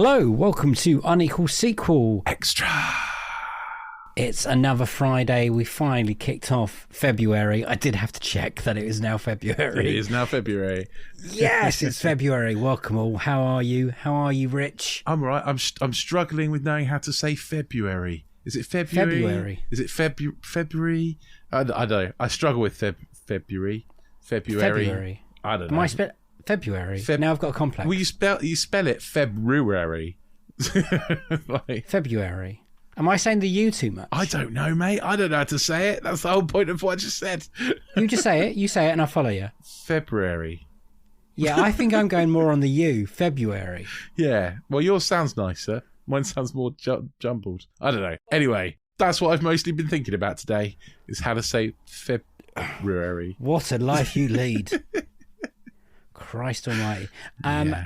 Hello, welcome to Unequal Sequel Extra. It's another Friday. We finally kicked off February. I did have to check that it is now February. It is now February. Yes, it's February. Welcome all. How are you? How are you, Rich? I'm all right. I'm struggling with knowing how to say February. Is it February? February. Is it February? I don't know. I struggle with February. February. I don't know. Am I February? Now I've got a complex. Well, you spell it February. Like, February. Am I saying the U too much? I don't know, mate. I don't know how to say it. That's the whole point of what I just said. You just say it. You say it and I'll follow you. February. Yeah, I think I'm going more on the U. February. Yeah. Well, yours sounds nicer. Mine sounds more jumbled. I don't know. Anyway, that's what I've mostly been thinking about today, is how to say February. What a life you lead. Christ almighty.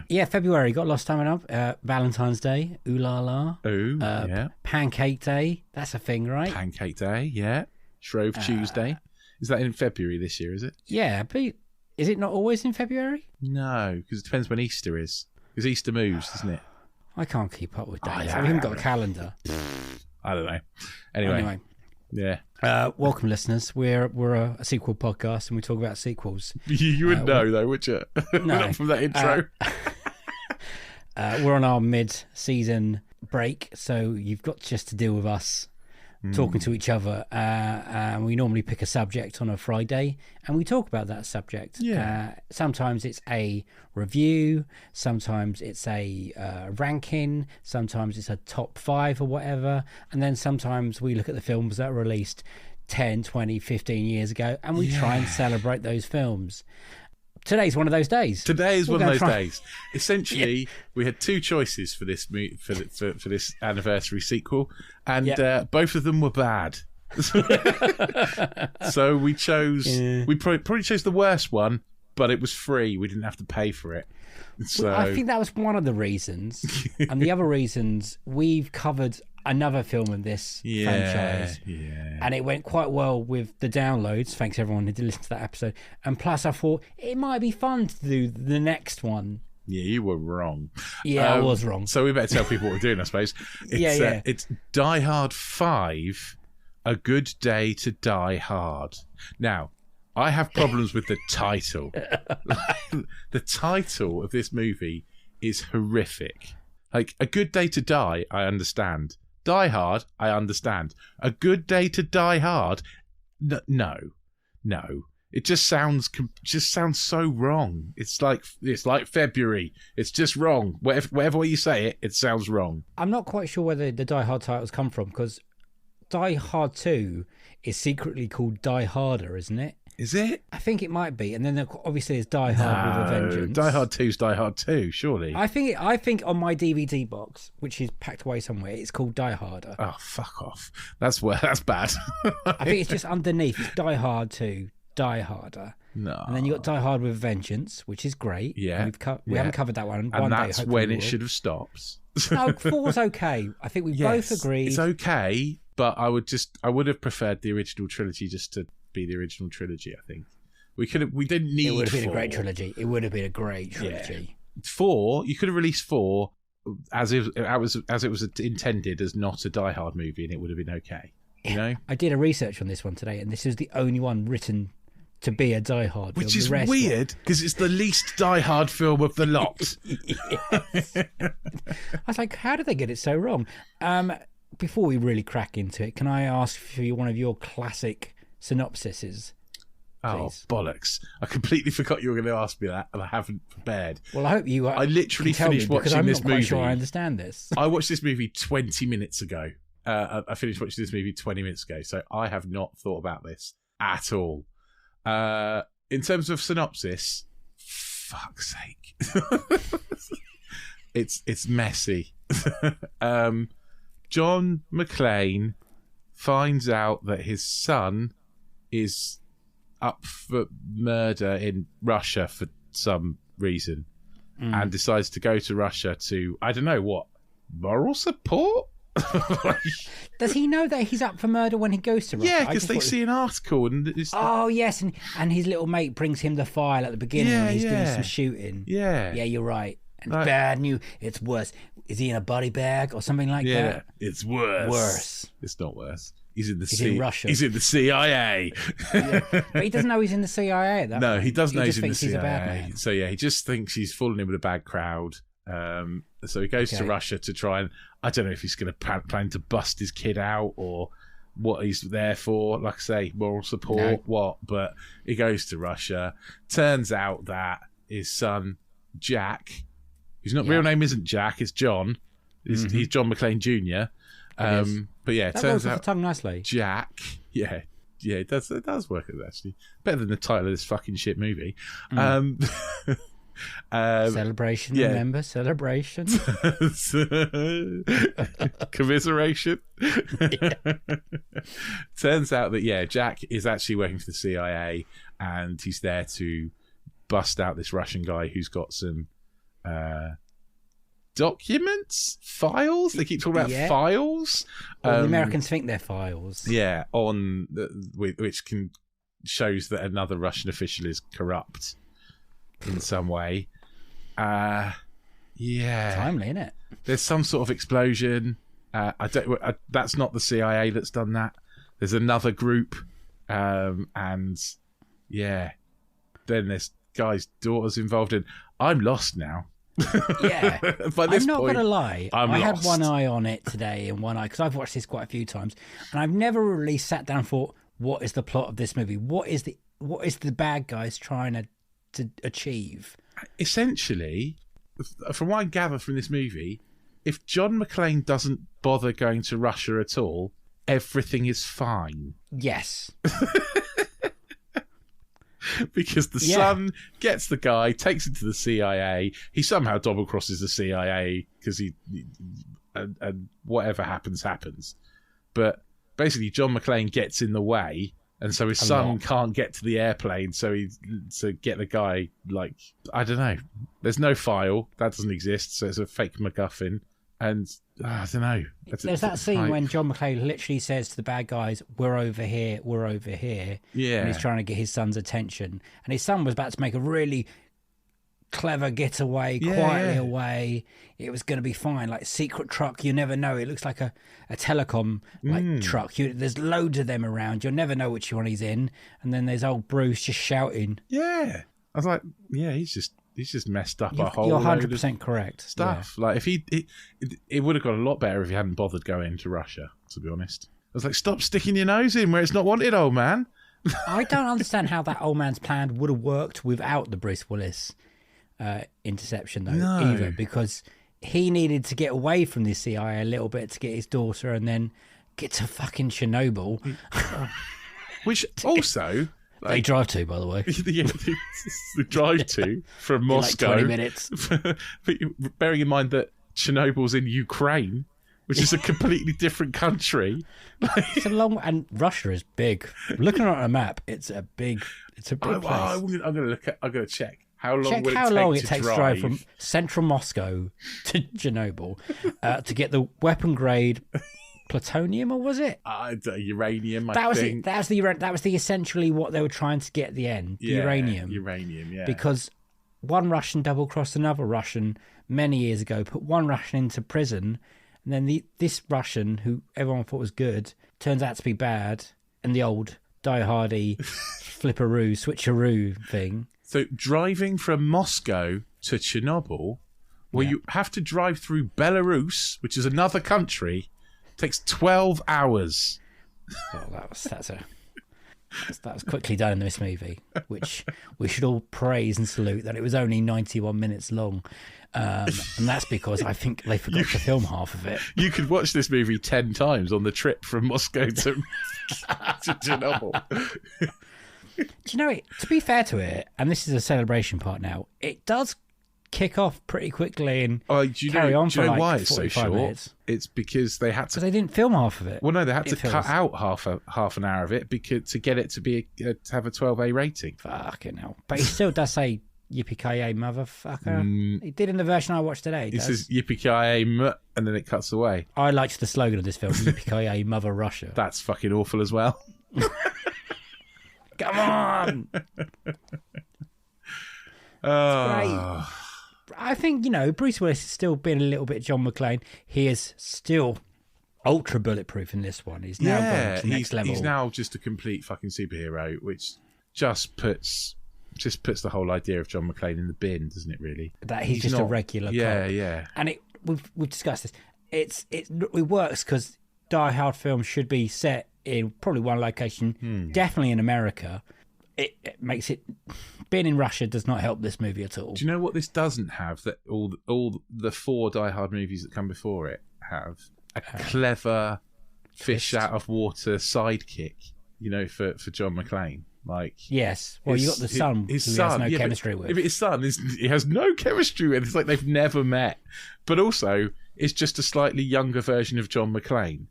Yeah, February. Got lost coming up. Valentine's Day. Ooh la la. Ooh, yeah. Pancake Day. That's a thing, right? Pancake Day, yeah. Shrove Tuesday. Is that in February this year, is it? Yeah, but is it not always in February? No, because it depends when Easter is. Because Easter moves, doesn't it? I can't keep up with dates. I haven't got a calendar. I don't know. Anyway. Yeah. Welcome, listeners. We're a sequel podcast, and we talk about sequels. You would know, though, would you? No. From that intro. We're on our mid-season break, so you've got just to deal with us talking to each other. And we normally pick a subject on a Friday, and we talk about that subject. Yeah. Sometimes it's a review, sometimes it's a ranking, sometimes it's a top 5 or whatever, and then sometimes we look at the films that were released 10, 20, 15 years ago, and we try and celebrate those films. Today's one of those days. Today is one of those days. Essentially, we had two choices for this for this anniversary sequel, and both of them were bad. So we chose. We probably chose the worst one, but it was free. We didn't have to pay for it. So I think that was one of the reasons, and the other reasons, we've covered another film in this franchise, and it went quite well with the downloads. Thanks everyone who did listen to that episode. And plus, I thought it might be fun to do the next one. Yeah, you were wrong. Yeah, I was wrong. So we better tell people what we're doing, I suppose. It's, it's Die Hard 5, A Good Day to Die Hard. Now, I have problems with the title. The title of this movie is horrific. Like, A Good Day to Die, I understand. Die Hard, I understand. A Good Day to Die Hard, no. It just sounds so wrong. It's like February. It's just wrong. Whatever way you say it, it sounds wrong. I'm not quite sure where the Die Hard titles come from, because Die Hard 2 is secretly called Die Harder, isn't it? Is it? I think it might be. And then obviously there's Die Hard with a Vengeance. Die Hard 2's Die Hard 2, surely. I think on my DVD box, which is packed away somewhere, it's called Die Harder. Oh, fuck off. That's bad. I think it's just underneath. It's Die Hard 2, Die Harder. No. And then you got Die Hard with Vengeance, which is great. Yeah. We haven't covered that one. And that's when it should have stopped. No, 4 was okay. I think we both agreed. It's okay, but I would have preferred the original trilogy just to be the original trilogy. I think we didn't need. It would have been 4. a great trilogy. It would have been a great trilogy. 4, you could have released 4 as it was intended as not a Die Hard movie, and it would have been okay. You know, I did a research on this one today, and this is the only one written to be a Die Hard film. Which is weird, because it's the least Die Hard film of the lot. I was like, how did they get it so wrong? Before we really crack into it, can I ask for one of your classic synopsises? Oh, please? Bollocks. I completely forgot you were going to ask me that, and I haven't prepared. Well, I hope you I literally finished watching this movie. I'm not quite sure I understand this. I watched this movie 20 minutes ago. I finished watching this movie 20 minutes ago, so I have not thought about this at all. In terms of synopsis, fuck's sake. It's messy. John McClane finds out that his son is up for murder in Russia for some reason, and decides to go to Russia to, I don't know what, moral support? Does he know that he's up for murder when he goes to Russia? Yeah, because they see an article and it's... Oh yes, and his little mate brings him the file at the beginning when he's doing some shooting. Yeah, you're right. And it's bad news. It's worse. Is he in a body bag or something like that? It's worse. Worse. It's not worse. He's in in Russia. He's in the CIA. But he doesn't know he's in the CIA at that point. He doesn't know he's in the CIA. He's a bad man. So he just thinks he's fallen in with a bad crowd. So he goes to Russia to try and, I don't know if he's going to plan to bust his kid out or what he's there for. Like I say, moral support, but he goes to Russia. Turns out that his son, Jack, whose real name isn't Jack, it's John. He's John McClane Jr. But yeah, it turns out the tongue nicely. Jack, it does work actually. Better than the title of this fucking shit movie. Celebration, remember? Celebration. Commiseration. Turns out that, Jack is actually working for the CIA and he's there to bust out this Russian guy who's got some documents? Files? They keep talking about files. Well, the Americans think they're files. Yeah, which shows that another Russian official is corrupt in some way. Timely, isn't it? There's some sort of explosion. That's not the CIA that's done that. There's another group, and then this guy's daughter's involved in. I'm lost now. Yeah, By this I'm not point, gonna lie. I had one eye on it today and one eye because I've watched this quite a few times, and I've never really sat down and thought, what is the plot of this movie? What is the bad guys trying to achieve? Essentially, from what I gather from this movie, if John McClane doesn't bother going to Russia at all, everything is fine. Yes. Because the son gets the guy, takes him to the CIA. He somehow double crosses the CIA because and whatever happens. But basically, John McClane gets in the way, and so his son can't get to the airplane. So to get the guy, like, I don't know. There's no file that doesn't exist, so it's a fake MacGuffin. And I don't know. There's that scene when John McClane literally says to the bad guys, "We're over here, we're over here." Yeah. And he's trying to get his son's attention. And his son was about to make a really clever getaway, quietly away. It was going to be fine. Like, secret truck, you never know. It looks like a telecom truck. There's loads of them around. You'll never know which one he's in. And then there's old Bruce just shouting. Yeah. I was like, he's just messed up a whole You're load 100% correct. Stuff. Yeah. Like, if it would have got a lot better if he hadn't bothered going to Russia, to be honest. I was like, stop sticking your nose in where it's not wanted, old man. I don't understand how that old man's plan would have worked without the Bruce Willis interception, though, either, because he needed to get away from the CIA a little bit to get his daughter and then get to fucking Chernobyl. Which also... They drive to, by the way. They drive to from Moscow. Like 20 minutes. But bearing in mind that Chernobyl's in Ukraine, which is a completely different country. It's a long, and Russia is big. Looking at a map, it's a big place. I'm gonna check how long. It takes to drive from central Moscow to Chernobyl to get the weapon grade plutonium, or was it uranium? That was the essentially what they were trying to get at the end. Uranium, yeah. Because one Russian double crossed another Russian many years ago, put one Russian into prison, and then this Russian, who everyone thought was good, turns out to be bad, and the old die-hardy switcheroo thing. So driving from Moscow to Chernobyl, where you have to drive through Belarus, which is another country, takes 12 hours. Well, that was quickly done in this movie, which we should all praise and salute that it was only 91 minutes long. And that's because I think they forgot to film half of it. You could watch this movie 10 times on the trip from Moscow to Chernobyl. Do you know it? To be fair to it, and this is a celebration part now, it does kick off pretty quickly and carry on for like why it's 45 so short? Minutes. It's because they had to. Because they didn't film half of it. Well, no, they had to cut out half an hour of it because to get it to be to have a 12A rating. Fucking hell! But he still does say "Yippee-ki-yay, motherfucker." He did in the version I watched today. He says "Yippee-ki-yay," and then it cuts away. I liked the slogan of this film: "Yippee-ki-yay, mother Russia." That's fucking awful as well. Come on! It's great. I think, Bruce Willis is still being a little bit John McClane. He is still ultra bulletproof in this one. He's now gone to the next level. He's now just a complete fucking superhero, which just puts the whole idea of John McClane in the bin, doesn't it? Really, that he's just a regular cop. Yeah. And we've discussed this. It works because Die Hard films should be set in probably one location, definitely in America. It makes it. Being in Russia does not help this movie at all. Do you know what this doesn't have? That all the 4 Die Hard movies that come before it have a clever fish out of water sidekick. For John McClane. Like, yes, well, you got the son. His who son, has no chemistry with. If his son he has no chemistry with. It's like they've never met. But also, it's just a slightly younger version of John McClane.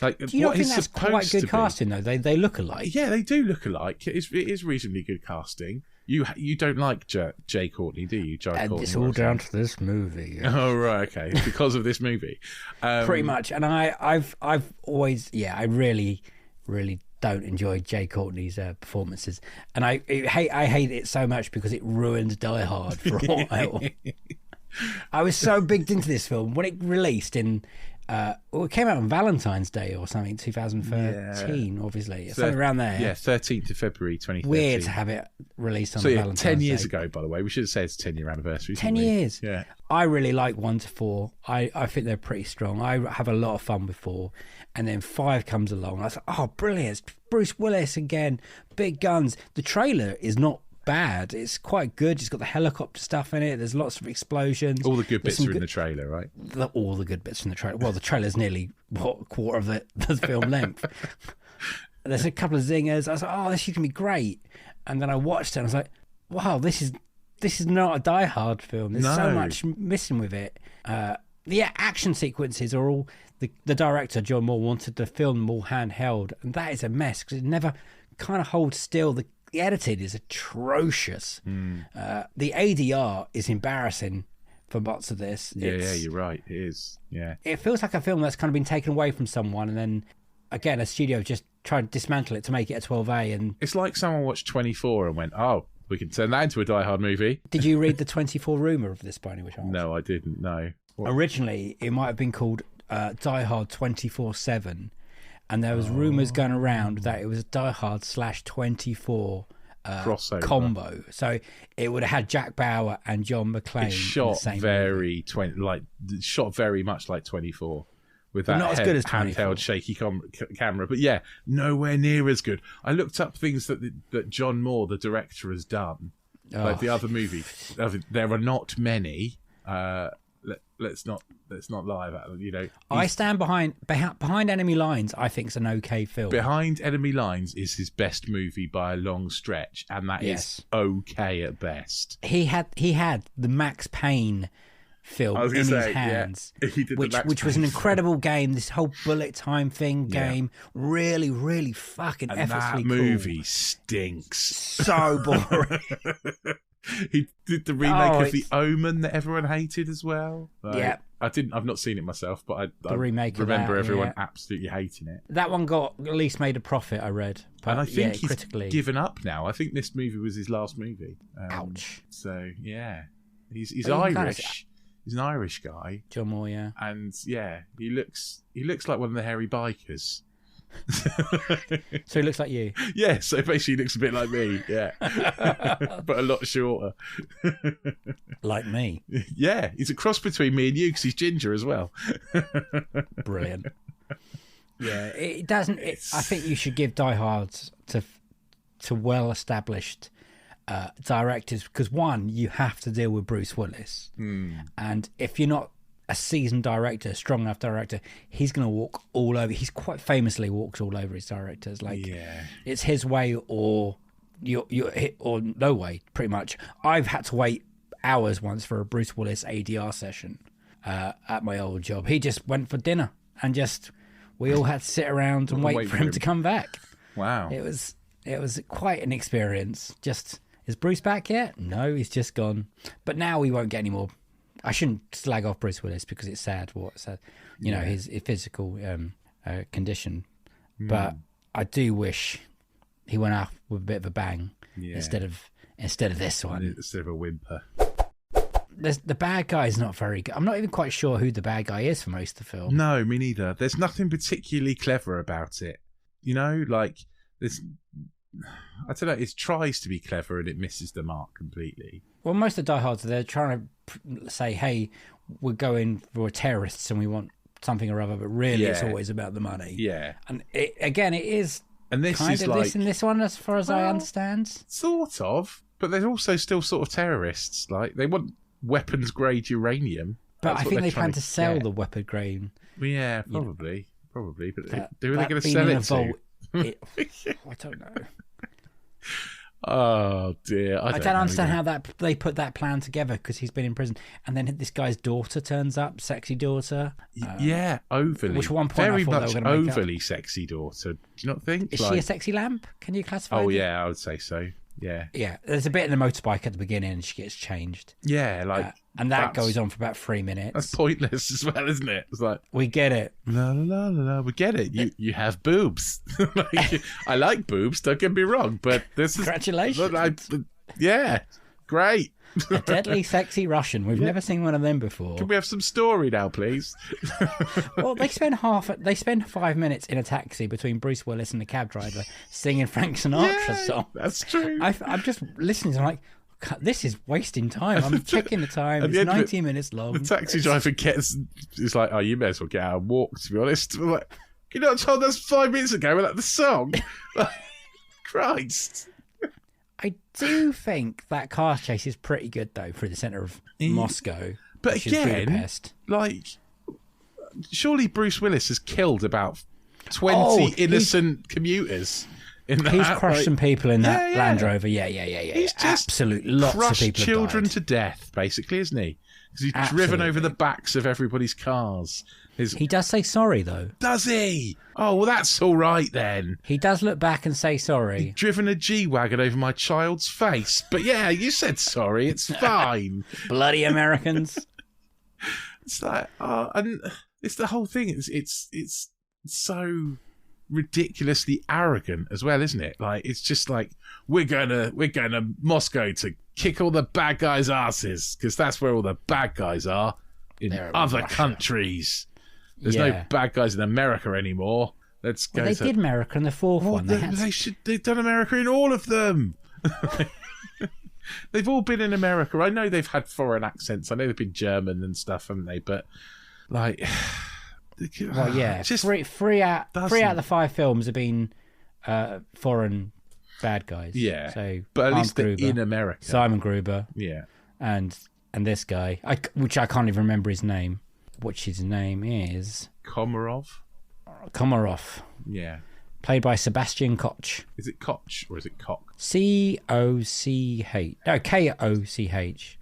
Like, do you not think that's quite good casting though? They look alike. Yeah, they do look alike. It is reasonably good casting. You don't like Jay Courtney, do you? It's all down to this movie. Oh right, okay. It's because of this movie, pretty much. And I've always, I really, really don't enjoy Jay Courtney's performances, and I hate it so much because it ruined Die Hard for a while. I was so bigged into this film when it released in. It came out on Valentine's Day or something, 2013, obviously. Something around there. Yeah, 13th of February 2013. Weird to have it released on Valentine's Day. 10 years ago, by the way. We should have said it's 10-year anniversary. 10 years? Yeah. I really like 1 to 4. I think they're pretty strong. I have a lot of fun with 4. And then 5 comes along. I was like, oh, brilliant. It's Bruce Willis again. Big guns. The trailer is not bad. It's quite good. It's got the helicopter stuff in it. There's lots of explosions. All the good bits are in the trailer, right? All the good bits in the trailer. Well, the trailer's nearly a quarter of the film length. There's a couple of zingers. I was like, oh, this is gonna be great. And then I watched it and I was like, wow, this is not a Die Hard film. There's so much missing with it. The action sequences are all the director John Moore wanted to film them all handheld, and that is a mess because it never kind of holds still. The editing is atrocious. The ADR is embarrassing for lots of this. Yeah, you're right. It is. Yeah. It feels like a film that's kind of been taken away from someone, and then again, a studio just tried to dismantle it to make it a 12A. And it's like someone watched 24 and went, "Oh, we can turn that into a Die Hard movie." Did you read the 24 rumor of this by any chance? No, I didn't. No. Originally, it might have been called Die Hard 24/7. And there was rumours going around that it was a Die Hard / 24 combo. So it would have had Jack Bauer and John McClane. It's shot very shot very much like 24, with that not as good as handheld shaky camera. But yeah, nowhere near as good. I looked up things that John Moore, the director, has done. Like the other movie, there are not many. Let's not lie about them. I stand behind Enemy Lines. I think it's an okay film. Behind Enemy Lines is his best movie by a long stretch, and that is okay at best. He had the Max Payne film in his hands, which was an incredible game. This whole bullet time game, really, really fucking effortlessly cool. That movie stinks. So boring. He did the remake of The Omen that everyone hated as well. Yeah, I've not seen it myself, but I remember everyone absolutely hating it. That one got at least made a profit, I read. But and I think he's critically given up now. I think this movie was his last movie. Ouch. So yeah, he's Irish. He's an Irish guy. John Moore, yeah. And yeah, he looks like one of the hairy bikers. So he looks like you. Yeah, so basically he looks a bit like me, yeah. But a lot shorter. Like me. Yeah, he's a cross between me and you because he's ginger as well. Brilliant. Yeah, it doesn't. I think you should give Die Hard to well-established directors because one, you have to deal with Bruce Willis, and if you're not a seasoned director, strong enough director, he's going to walk all over. He's quite famously walks all over his directors. Like, it's his way or or no way. Pretty much. I've had to wait hours once for a Bruce Willis ADR session at my old job. He just went for dinner and we all had to sit around and wait for him to come back. Wow, it was quite an experience. Just, is Bruce back yet? No, he's just gone. But now we won't get any more. I shouldn't slag off Bruce Willis because it's sad his physical condition. But I do wish he went out with a bit of a bang instead of this one. Instead of a whimper. the bad guy is not very good. I'm not even quite sure who the bad guy is for most of the film. No, me neither. There's nothing particularly clever about it. You know, like there's. I don't know. It tries to be clever and it misses the mark completely. Well, most of the diehards, they're trying to say, "Hey, we're going for terrorists and we want something or other," but really, it's always about the money. Yeah, and it is. And this kind is of like this in this one, as far as I understand. Sort of, but they're also still sort of terrorists. Like they want weapons grade uranium. But I think they plan to sell the weapon grade. Well, yeah, probably. But who are they going to sell it to? I don't know. Oh dear! I don't understand how they put that plan together, because he's been in prison, and then this guy's daughter turns up, sexy daughter. Yeah, overly. Which at one point very I thought much they were going to make overly sexy daughter. Do you not think? Is she a sexy lamp? Can you classify? Oh it? yeah, I would say so. Yeah. Yeah. There's a bit in the motorbike at the beginning, and she gets changed. Yeah, like. And that goes on for about 3 minutes. That's pointless as well, isn't it? It's like we get it. No, we get it. You have boobs. I like boobs. Don't get me wrong, but this is congratulations. Yeah, great. A deadly sexy Russian. We've never seen one of them before. Can we have some story now, please? Well, they spend 5 minutes in a taxi between Bruce Willis and the cab driver singing Frank Sinatra songs. That's true. I'm just listening. I'm like, this is wasting time. I'm checking the time. It's 90 minutes long. The taxi driver is like, oh, you may as well get out and walk, to be honest. I'm like, you know what told us 5 minutes ago about the song? Christ. I do think that car chase is pretty good, though, through the centre of Moscow. But again, like, surely Bruce Willis has killed about 20 innocent commuters. He's crushed some people in that Land Rover. Yeah. He's just absolutely lots of people children to death, basically, isn't he? Because he's driven over the backs of everybody's cars. He does say sorry, though. Does he? Oh, well, that's all right then. He does look back and say sorry. He's driven a G-Wagon over my child's face. But yeah, you said sorry. It's fine. Bloody Americans. It's like, and it's the whole thing. It's so ridiculously arrogant as well, isn't it? Like, it's just like, we're going to Moscow to kick all the bad guys' asses, because that's where all the bad guys are in other countries. There's no bad guys in America anymore. Let's go. They did America in the fourth one. They've done America in all of them. They've all been in America. I know they've had foreign accents. I know they've been German and stuff, haven't they? But like, well, yeah, just three out of the 5 films have been foreign bad guys. Yeah, so but at least they're in America. Simon Gruber. Yeah, and this guy, which I can't even remember his name. Which his name is Komarov. Yeah. Played by Sebastian Koch. Is it Koch or is it Cock? Koch. No, Koch.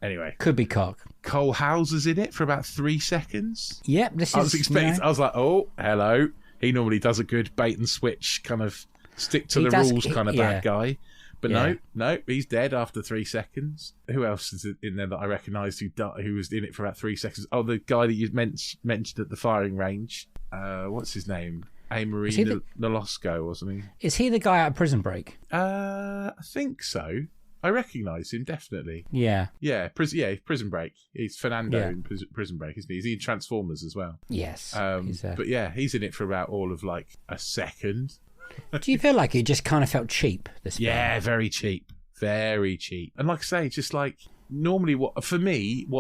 Anyway. Could be Cock. Cole Hauser's in it for about 3 seconds. Yep, I was like, oh, hello. He normally does a good bait and switch kind of stick to the rules kind of bad guy. But no, he's dead after 3 seconds. Who else is in there that I recognised who was in it for about 3 seconds? Oh, the guy that you mentioned at the firing range. What's his name? Amory Nolosco, wasn't he? Is he the guy out of Prison Break? I think so. I recognise him, definitely. Yeah. Yeah, Prison Break. He's Fernando in Prison Break, isn't he? He's in Transformers as well. Yes. But yeah, he's in it for about all of like a second. Do you feel like it just kind of felt cheap, this film? Yeah, very cheap. Very cheap. And like I say, just like, normally what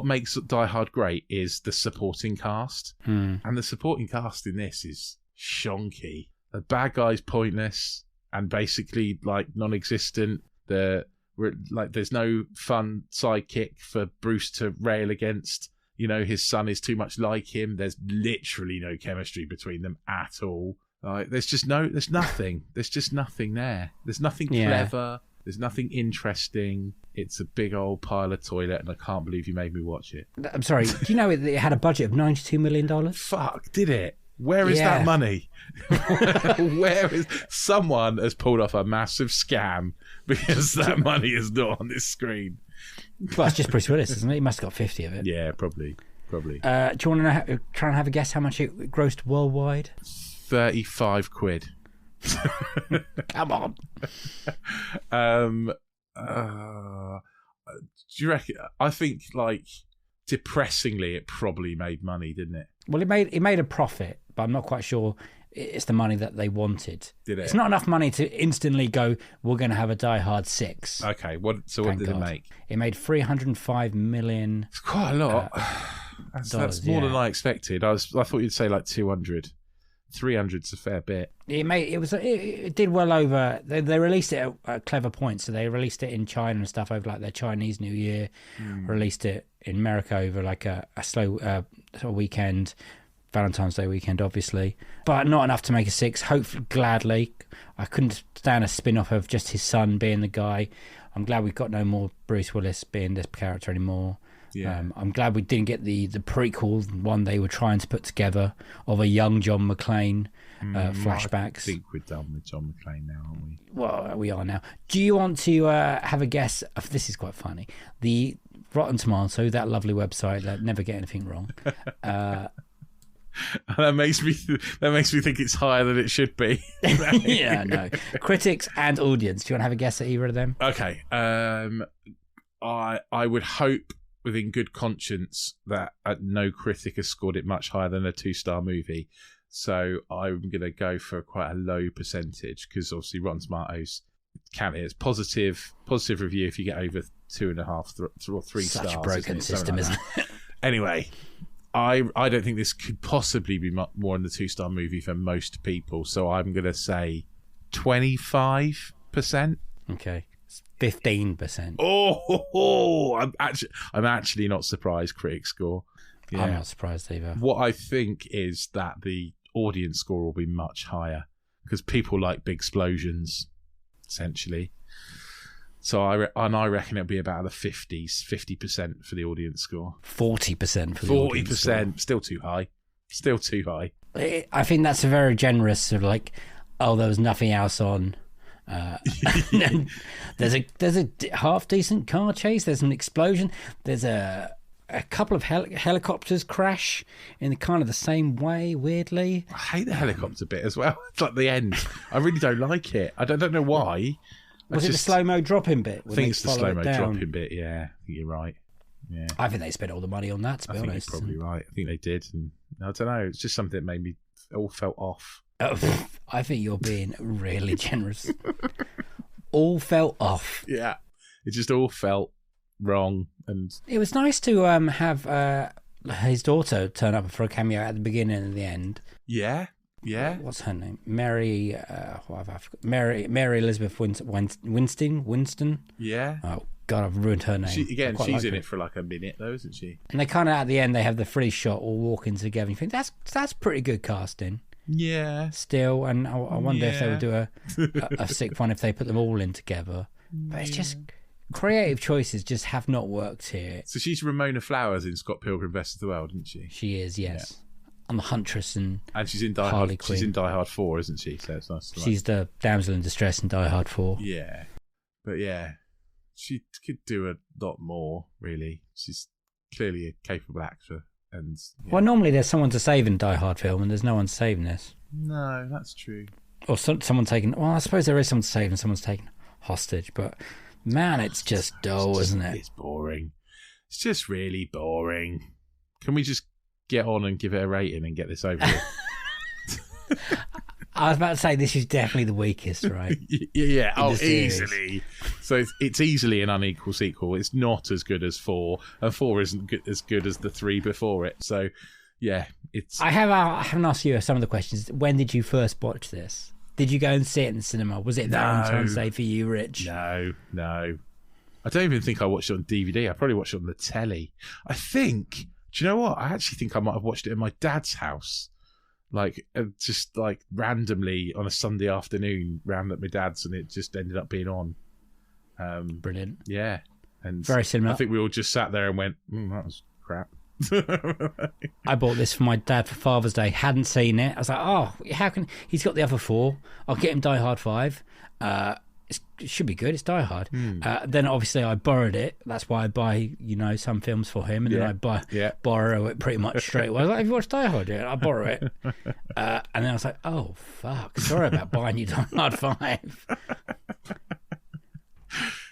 makes Die Hard great is the supporting cast. And the supporting cast in this is shonky. The bad guy's pointless and basically like non-existent. There's no fun sidekick for Bruce to rail against. You know, his son is too much like him. There's literally no chemistry between them at all. Like, there's nothing. There's just nothing there. There's nothing clever. There's nothing interesting. It's a big old pile of toilet, and I can't believe you made me watch it. I'm sorry. Do you know it had a budget of $92 million? Fuck, did it? Where is that money? Someone has pulled off a massive scam because that money is not on this screen. Well, it's just Bruce Willis, isn't it? He must have got 50 of it. Yeah, probably. Do you want to try and have a guess how much it grossed worldwide? 35 quid. Come on. Do you reckon? I think, like, depressingly, it probably made money, didn't it? Well, it made a profit, but I'm not quite sure it's the money that they wanted. Did it? It's not enough money to instantly go, we're going to have a Die Hard 6. Okay, what did it make? It made $305 million. It's quite a lot. That's more than I expected. I thought you'd say like 200. 300's a fair bit. It did well over. They released it at clever points. So they released it in China and stuff over like their Chinese New Year. Released it in America over like a slow sort of weekend, Valentine's Day weekend, obviously, but not enough to make a 6. Hopefully, gladly, I couldn't stand a spin-off of just his son being the guy. I'm glad we've got no more Bruce Willis being this character anymore. Yeah. I'm glad we didn't get the prequel one they were trying to put together of a young John McClane flashbacks. I think we're done with John McClane now, aren't we? Well, we are now. Do you want to have a guess? This is quite funny. The Rotten Tomato, that lovely website that never get anything wrong. That makes me think it's higher than it should be. Yeah, no. Critics and audience. Do you want to have a guess at either of them? Okay. I would hope, within good conscience, that no critic has scored it much higher than a 2-star movie. So I'm going to go for quite a low percentage, because obviously Rotten Tomatoes count it as positive review if you get over 2.5 or 3 stars. Such a broken system, isn't it? Anyway, I don't think this could possibly be more than the 2-star movie for most people. So I'm going to say 25%. Okay. 15%. Oh, I'm actually not surprised. Critic score. Yeah. I'm not surprised either. What I think is that the audience score will be much higher, because people like big explosions, essentially. So I reckon it'll be about the 50% for the audience score. 40% for the audience score. 40%, still too high. Still too high. I think that's a very generous sort of like, oh, there was nothing else on. There's a half decent car chase. There's an explosion. There's a couple of helicopters crash in kind of the same way. Weirdly, I hate the helicopter bit as well. It's like the end. I really don't like it. I don't know why. Was it the slow mo dropping bit? I think it's the slow mo dropping bit. Yeah, I think you're right. Yeah, I think they spent all the money on that. To be honest, I think you're probably right. I think they did, and I don't know. It's just something that made me all felt off. I think you're being really generous. All felt off. Yeah, it just all felt wrong, and it was nice to have his daughter turn up for a cameo at the beginning and the end. Yeah. What's her name? Mary Elizabeth Winston. Yeah. Oh God, I've ruined her name. She's in it for like a minute though, isn't she? And they kind of at the end they have the free shot all walking together. You think that's pretty good casting. Yeah. Still, and I wonder if they would do a sick one if they put them all in together. But it's just creative choices just have not worked here. So she's Ramona Flowers in Scott Pilgrim vs. the World, isn't she? She is, yes. Yeah. And the Huntress and she's in Die Harley Hard. Quinn. She's in Die Hard 4, isn't she? So it's nice. She's the damsel in distress in Die Hard 4. Yeah, but yeah, she could do a lot more. Really, she's clearly a capable actor. And well, normally there's someone to save in Die Hard film, and there's no one saving this. No, that's true. Or someone taken. Well, I suppose there is someone to save, and someone's taken hostage. But man, it's just dull, isn't it? It's boring. It's just really boring. Can we just get on and give it a rating and get this over with? I was about to say this is definitely the weakest, right? Yeah. Oh, easily. So it's easily an unequal sequel. It's not as good as 4, and 4 isn't as good as the 3 before it. So, yeah, it's. I haven't asked you some of the questions. When did you first watch this? Did you go and see it in the cinema? Was it Valentine's Day for you, Rich? No. I don't even think I watched it on DVD. I probably watched it on the telly. I think. Do you know what? I actually think I might have watched it in my dad's house. Just randomly on a Sunday afternoon round at my dad's, and it just ended up being on. Brilliant. Yeah. And very similar. I think we all just sat there and went, that was crap. I bought this for my dad for Father's Day. Hadn't seen it. I was like, oh, how can he's got the other 4? I'll get him Die Hard 5. It should be good. It's Die Hard. Then obviously I borrowed it. That's why I buy, some films for him, and then I borrow it pretty much straight away. I was like, have you watched Die Hard yet? I borrow it. And then I was like, oh fuck, sorry about buying you Die Hard 5.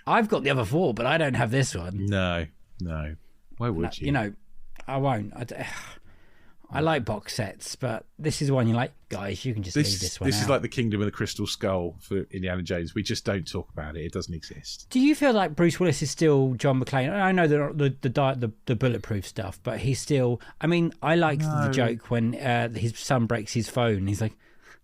I've got the other 4, but I don't have this one. No. Why would you? You know, I won't. I like box sets, but this is one you're like, guys, you can just leave this one out. This is like the Kingdom of the Crystal Skull for Indiana Jones. We just don't talk about it. It doesn't exist. Do you feel like Bruce Willis is still John McClane? I know the bulletproof stuff, but he's still... I mean, I liked the joke when his son breaks his phone. He's like,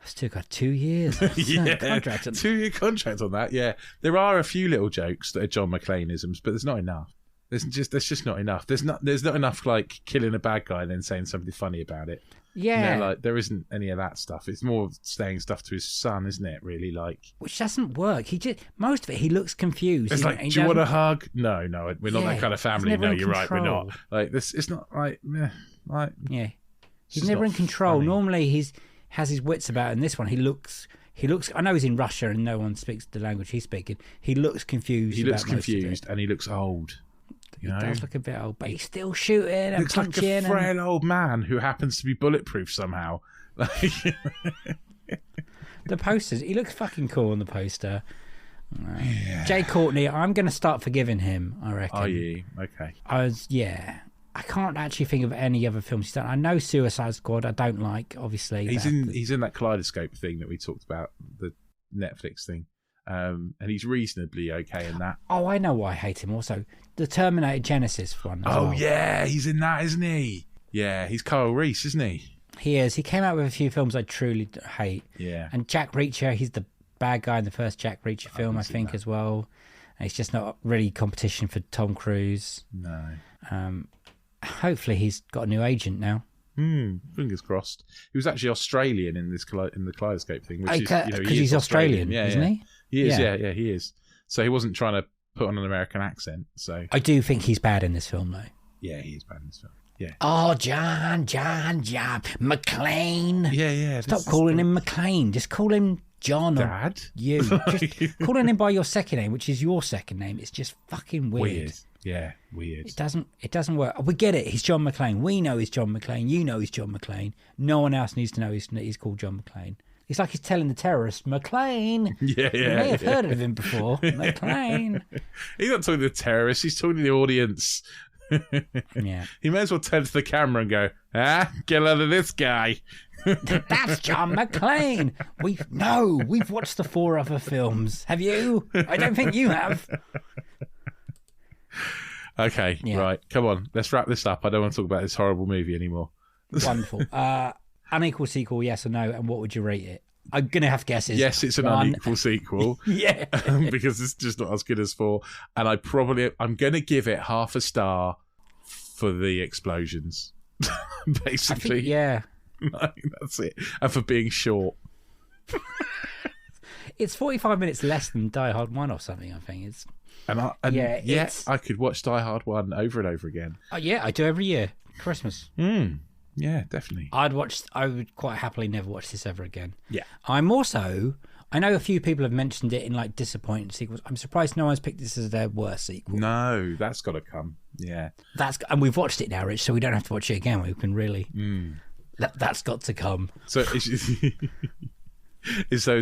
I've still got 2 years. 2-year contract on that, yeah. There are a few little jokes that are John McClane-isms, but there's not enough. There's just not enough. There's not enough like killing a bad guy and then saying something funny about it. Yeah, like there isn't any of that stuff. It's more saying stuff to his son, isn't it? Really, like which doesn't work. Most of it, he looks confused. It's like, do you want a hug? No, we're not that kind of family. No, you're right, we're not. Like this, it's not like yeah. He's never in control. Funny. Normally, has his wits about. In this one, he looks. I know he's in Russia and no one speaks the language he's speaking. He looks confused. He looks confused and he looks old. He does look a bit old, but he's still shooting and looks punching. Like a frail old man who happens to be bulletproof somehow. The posters, he looks fucking cool on the poster. Yeah. Jay Courtney, I'm going to start forgiving him, I reckon. Are you? Okay. I can't actually think of any other films he's done. I know Suicide Squad, I don't like, obviously. He's in that Kaleidoscope thing that we talked about, the Netflix thing. And he's reasonably okay in that. Oh, I know why I hate him also. The Terminator Genesis one as well. Yeah, he's in that, isn't he? Yeah, he's Kyle Reese, isn't he? He is. He came out with a few films I truly hate. Yeah. And Jack Reacher, he's the bad guy in the first Jack Reacher film, I think, as well. And it's just not really competition for Tom Cruise. No. Hopefully he's got a new agent now. Fingers crossed. He was actually Australian in the Kaleidoscope thing, which because he's Australian, isn't he? He is. Yeah, he is. So he wasn't trying to put on an American accent. So I do think he's bad in this film, though. Yeah, he is bad in this film. Yeah. Oh, John, McClane. Yeah. Stop calling him McClane. Just call him John. Dad. You. Just calling him by your second name, which is your second name. It's just fucking weird. Yeah, weird. It doesn't work. We get it. He's John McClane. We know he's John McClane. You know he's John McClane. No one else needs to know he's called John McClane. It's like he's telling the terrorist, McClane. Yeah. You may have heard of him before. McClane. He's not talking to the terrorists. He's talking to the audience. Yeah. He may as well turn to the camera and go, get out of this guy. That's John McClane. We've watched the 4 other films. Have you? I don't think you have. Okay, right. Come on, let's wrap this up. I don't want to talk about this horrible movie anymore. Wonderful. Unequal sequel, yes or no? And what would you rate it? I'm going to have guesses. Yes, it's an unequal sequel. Yeah. Because it's just not as good as 4. And I'm going to give it half a star for the explosions. Basically. Yeah. That's it. And for being short. It's 45 minutes less than Die Hard 1 or something, I think. I could watch Die Hard 1 over and over again. Yeah, I do every year. Christmas. Yeah, definitely. I would quite happily never watch this ever again. Yeah. I know a few people have mentioned it in like disappointing sequels. I'm surprised no one's picked this as their worst sequel. No, that's got to come. Yeah. And we've watched it now, Rich, so we don't have to watch it again. We can really... That's got to come. So is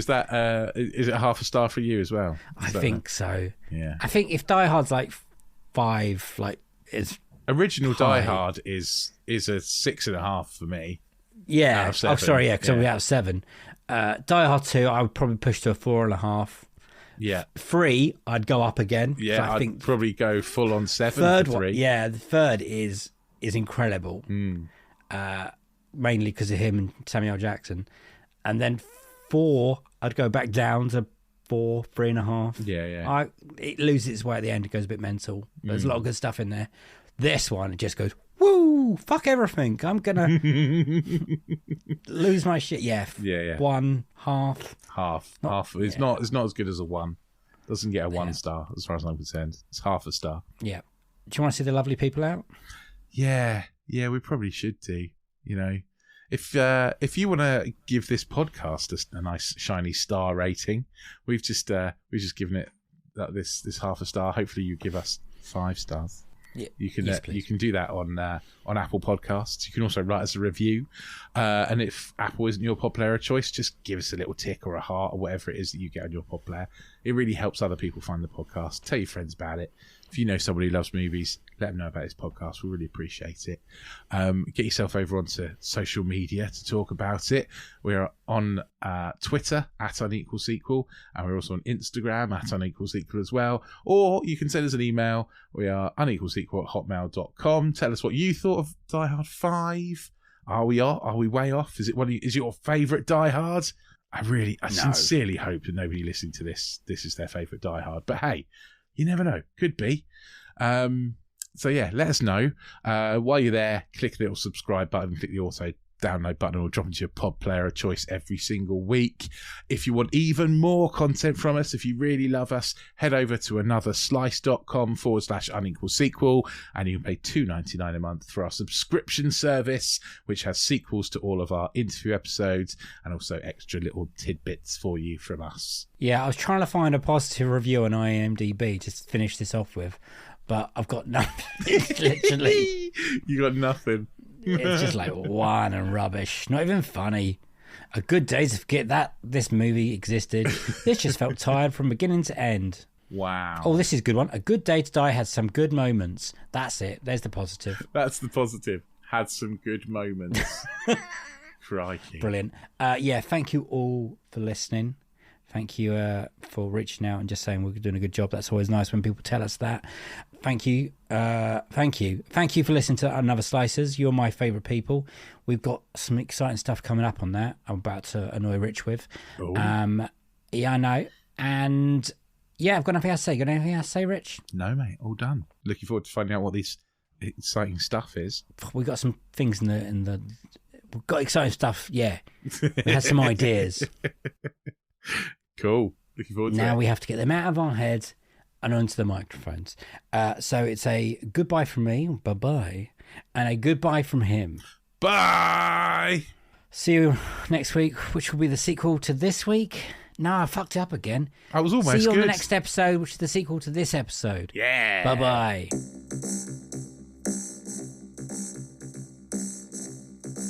it half a star for you as well? I think so. Yeah. I think if Die Hard's like 5, like it's original high. Die Hard is a 6.5 for me. Yeah. Out of 7. Oh, sorry. Yeah, because I'll be out of 7. Die Hard 2, I would probably push to a 4.5. Yeah. 3, I'd go up again. Yeah, I'd probably go full on 7 third for 3. One, yeah, the third is incredible. Mainly because of him and Samuel Jackson. And then 4, I'd go back down to 4, 3.5. Yeah. It loses its way at the end. It goes a bit mental. There's a lot of good stuff in there. This one, it just goes, woo, fuck everything. I'm going to lose my shit. Yeah. 1, half. Half. It's not as good as a 1. Doesn't get a 1 star as far as I'm concerned. It's half a star. Yeah. Do you want to see the lovely people out? Yeah, we probably should do. You know, if you want to give this podcast a nice shiny star rating, we've just given it this half a star. Hopefully, you give us 5 stars. You can do that on Apple Podcasts. You can also write us a review. And if Apple isn't your pod player of choice, just give us a little tick or a heart or whatever it is that you get on your pod player. It really helps other people find the podcast. Tell your friends about it. If you know somebody who loves movies, let them know about this podcast. We really appreciate it. Get yourself over onto social media to talk about it. We're on Twitter at Unequal Sequel, and we're also on Instagram at Unequal Sequel as well. Or you can send us an email. We are unequalsequel@hotmail.com. Tell us what you thought of Die Hard 5. Are we way off? Is it is your favourite Die Hard? I sincerely hope that nobody listening to this is their favourite Die Hard. But hey, you never know. Could be. So yeah, let us know. While you're there, click the little subscribe button, click the auto download button, or drop into your pod player of choice every single week. If you want even more content from us, if you really love us, head over to anotherslice.com/unequal sequel, and you can pay $2.99 a month for our subscription service, which has sequels to all of our interview episodes and also extra little tidbits for you from us. Yeah, I was trying to find a positive review on IMDb to finish this off with, but I've got nothing. Literally, you got nothing. It's just like one and rubbish. Not even funny. A good day to forget that this movie existed. This just felt tired from beginning to end. Wow. Oh, this is a good one. A Good Day to Die had some good moments. That's it. There's the positive. That's the positive. Had some good moments. Crikey. Brilliant. Yeah, thank you all for listening. Thank you for reaching out and just saying we're doing a good job. That's always nice when people tell us that. Thank you. Thank you for listening to Another Slices. You're my favourite people. We've got some exciting stuff coming up on that I'm about to annoy Rich with. Oh. Yeah, I know. And yeah, I've got nothing else to say. Got anything else to say, Rich? No, mate. All done. Looking forward to finding out what this exciting stuff is. We got some things in the. We've got exciting stuff. Yeah, we had some ideas. Cool. Looking forward to it. Now we have to get them out of our heads and onto the microphones. So it's a goodbye from me, bye-bye, and a goodbye from him. Bye! See you next week, which will be the sequel to this week. No, I fucked it up again. I was almost good. See you on the next episode, which is the sequel to this episode. Yeah! Bye-bye.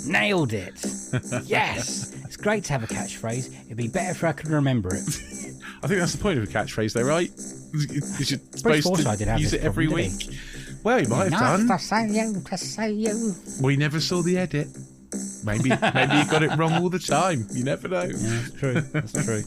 Nailed it. Yes. It's great to have a catchphrase. It'd be better if I could remember it. I think that's the point of a catchphrase, though, right? You're supposed to use it every week. Well, you might have done. We never saw the edit. Maybe you got it wrong all the time. You never know. Yeah, that's true. That's true.